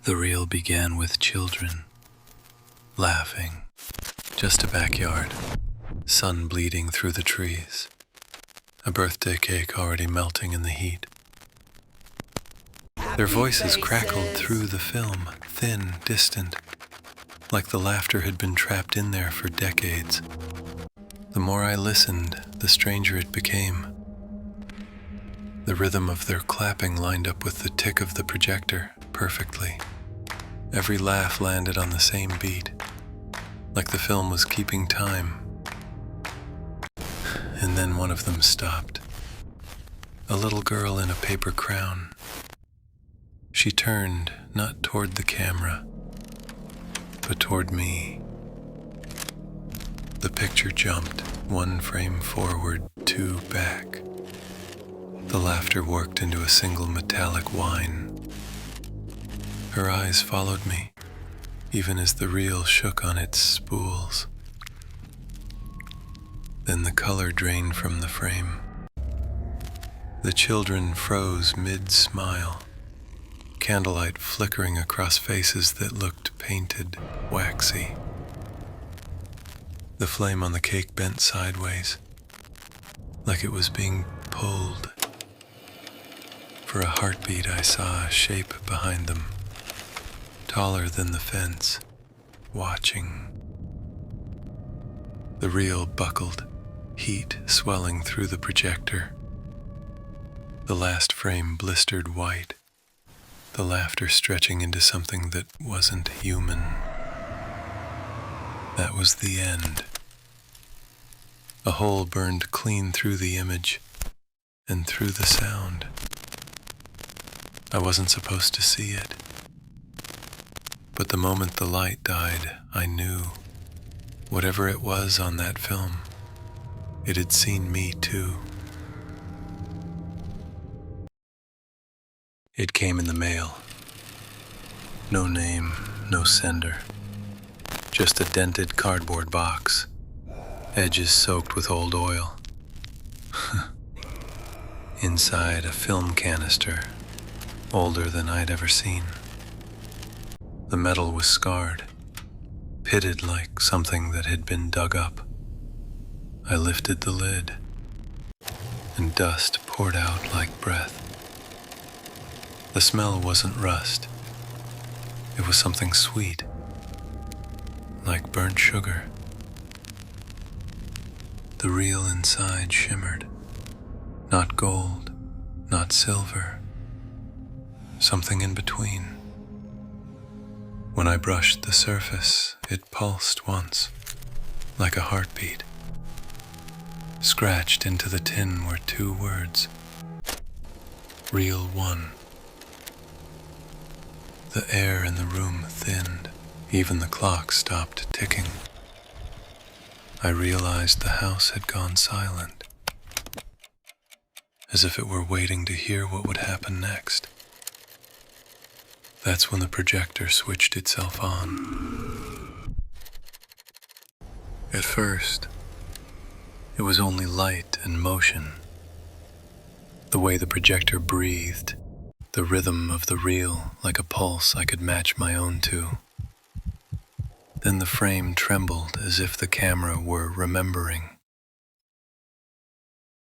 The reel began with children, laughing, just a backyard, sun bleeding through the trees, a birthday cake already melting in the heat. Their voices crackled through the film, thin, distant, like the laughter had been trapped in there for decades. The more I listened, the stranger it became. The rhythm of their clapping lined up with the tick of the projector perfectly. Every laugh landed on the same beat, like the film was keeping time. And then one of them stopped. A little girl in a paper crown. She turned, not toward the camera, but toward me. The picture jumped, one frame forward, two back. The laughter worked into a single metallic whine. Her eyes followed me, even as the reel shook on its spools. Then the color drained from the frame. The children froze mid-smile, candlelight flickering across faces that looked painted, waxy. The flame on the cake bent sideways, like it was being pulled. For a heartbeat, I saw a shape behind them, taller than the fence, watching. The reel buckled, heat swelling through the projector. The last frame blistered white, the laughter stretching into something that wasn't human. That was the end. A hole burned clean through the image and through the sound. I wasn't supposed to see it. But the moment the light died, I knew, whatever it was on that film, it had seen me too. It came in the mail. No name, no sender. Just a dented cardboard box, edges soaked with old oil. Inside, a film canister, older than I'd ever seen. The metal was scarred, pitted like something that had been dug up. I lifted the lid, and dust poured out like breath. The smell wasn't rust. It was something sweet, like burnt sugar. The reel inside shimmered, not gold, not silver, something in between. When I brushed the surface, it pulsed once, like a heartbeat. Scratched into the tin were two words: Reel 1. The air in the room thinned. Even the clock stopped ticking. I realized the house had gone silent, as if it were waiting to hear what would happen next. That's when the projector switched itself on. At first, it was only light and motion. The way the projector breathed, the rhythm of the reel like a pulse I could match my own to. Then the frame trembled as if the camera were remembering.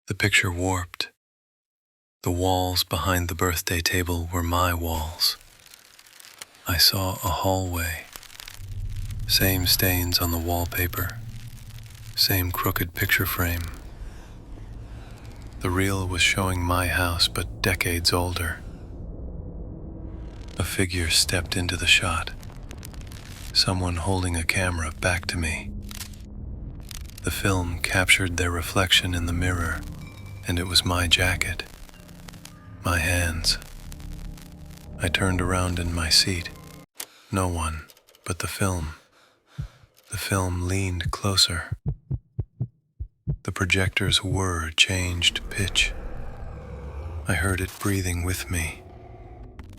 The picture warped. The walls behind the birthday table were my walls. I saw a hallway. Same stains on the wallpaper. Same crooked picture frame. The reel was showing my house, but decades older. A figure stepped into the shot. Someone holding a camera back to me. The film captured their reflection in the mirror, and it was my jacket, my hands. I turned around in my seat. No one but the film. The film leaned closer. The projector's whir changed pitch. I heard it breathing with me.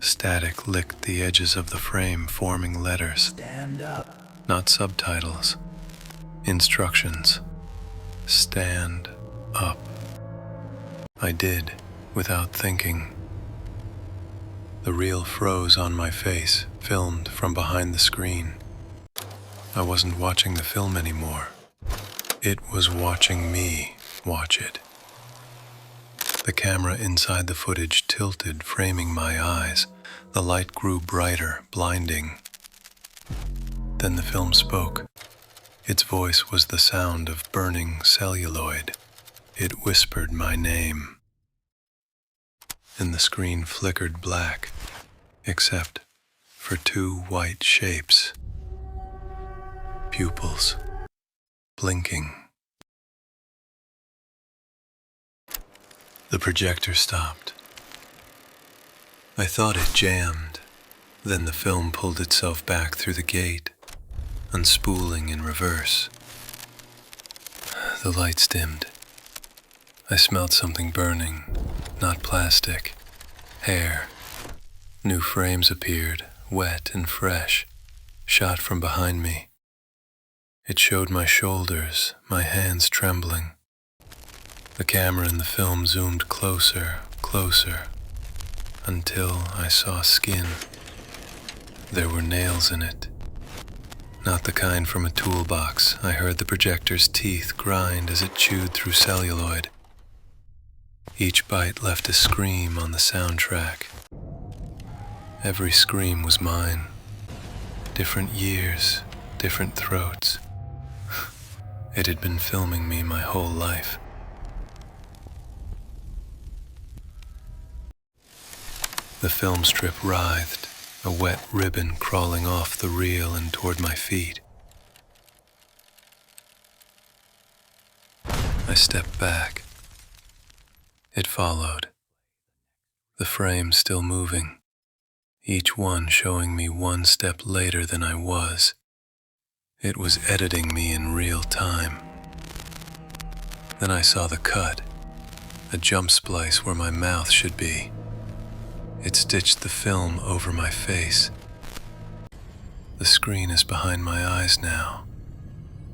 Static licked the edges of the frame, forming letters. Stand up. Not subtitles. Instructions. Stand up. I did, without thinking. The reel froze on my face, filmed from behind the screen. I wasn't watching the film anymore. It was watching me watch it. The camera inside the footage tilted, framing my eyes. The light grew brighter, blinding. Then the film spoke. Its voice was the sound of burning celluloid. It whispered my name. And the screen flickered black, except for two white shapes. Pupils, blinking. The projector stopped. I thought it jammed. Then the film pulled itself back through the gate, unspooling in reverse. The lights dimmed. I smelled something burning, not plastic, hair. New frames appeared, wet and fresh, shot from behind me. It showed my shoulders, my hands trembling. The camera in the film zoomed closer, closer, until I saw skin. There were nails in it. Not the kind from a toolbox. I heard the projector's teeth grind as it chewed through celluloid. Each bite left a scream on the soundtrack. Every scream was mine. Different years, different throats. It had been filming me my whole life. The film strip writhed, a wet ribbon crawling off the reel and toward my feet. I stepped back. It followed, the frame still moving, each one showing me one step later than I was. It was editing me in real time. Then I saw the cut, a jump splice where my mouth should be. It stitched the film over my face. The screen is behind my eyes now.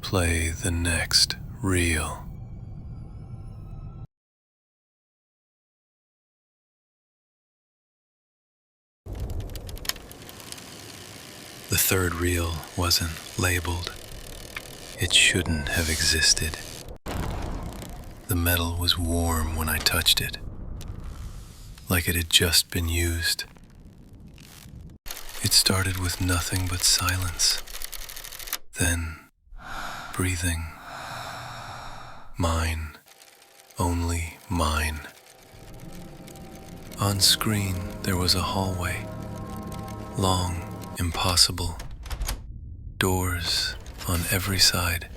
Play the next reel. The third reel wasn't labeled. It shouldn't have existed. The metal was warm when I touched it, like it had just been used. It started with nothing but silence, then breathing. Mine, only mine. On screen there was a hallway, long, impossible, doors on every side.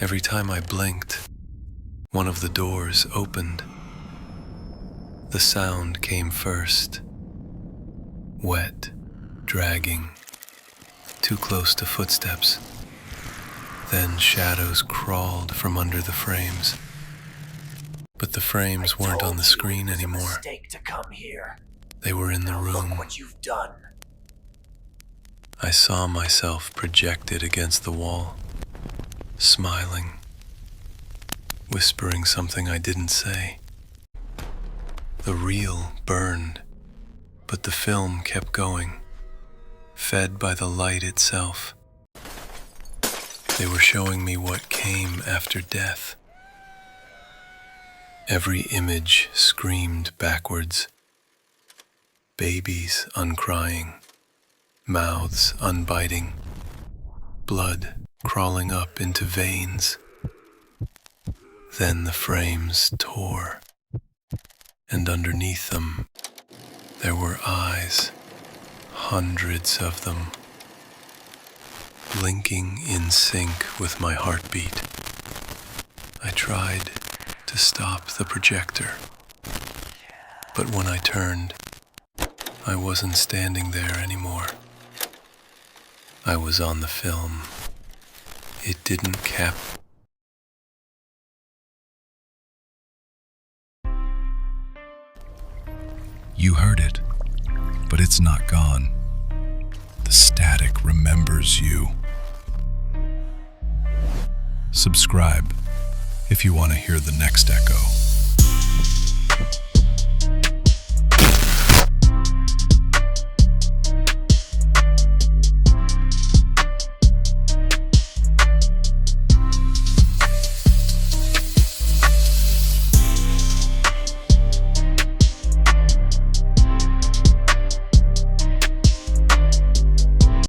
Every time I blinked, one of the doors opened. The sound came first, wet, dragging, too close to footsteps. Then shadows crawled from under the frames. But the frames weren't on the screen anymore. Mistake to come here. They were in the room. Look what you've done. I saw myself projected against the wall, smiling, whispering something I didn't say. The reel burned, but the film kept going, fed by the light itself. They were showing me what came after death. Every image screamed backwards. Babies uncrying, mouths unbiting, blood crawling up into veins. Then the frames tore, and underneath them there were eyes, hundreds of them, blinking in sync with my heartbeat. I tried to stop the projector, but when I turned, I wasn't standing there anymore. I was on the film. It didn't cap. You heard it, but it's not gone. The static remembers you. Subscribe if you want to hear the next echo.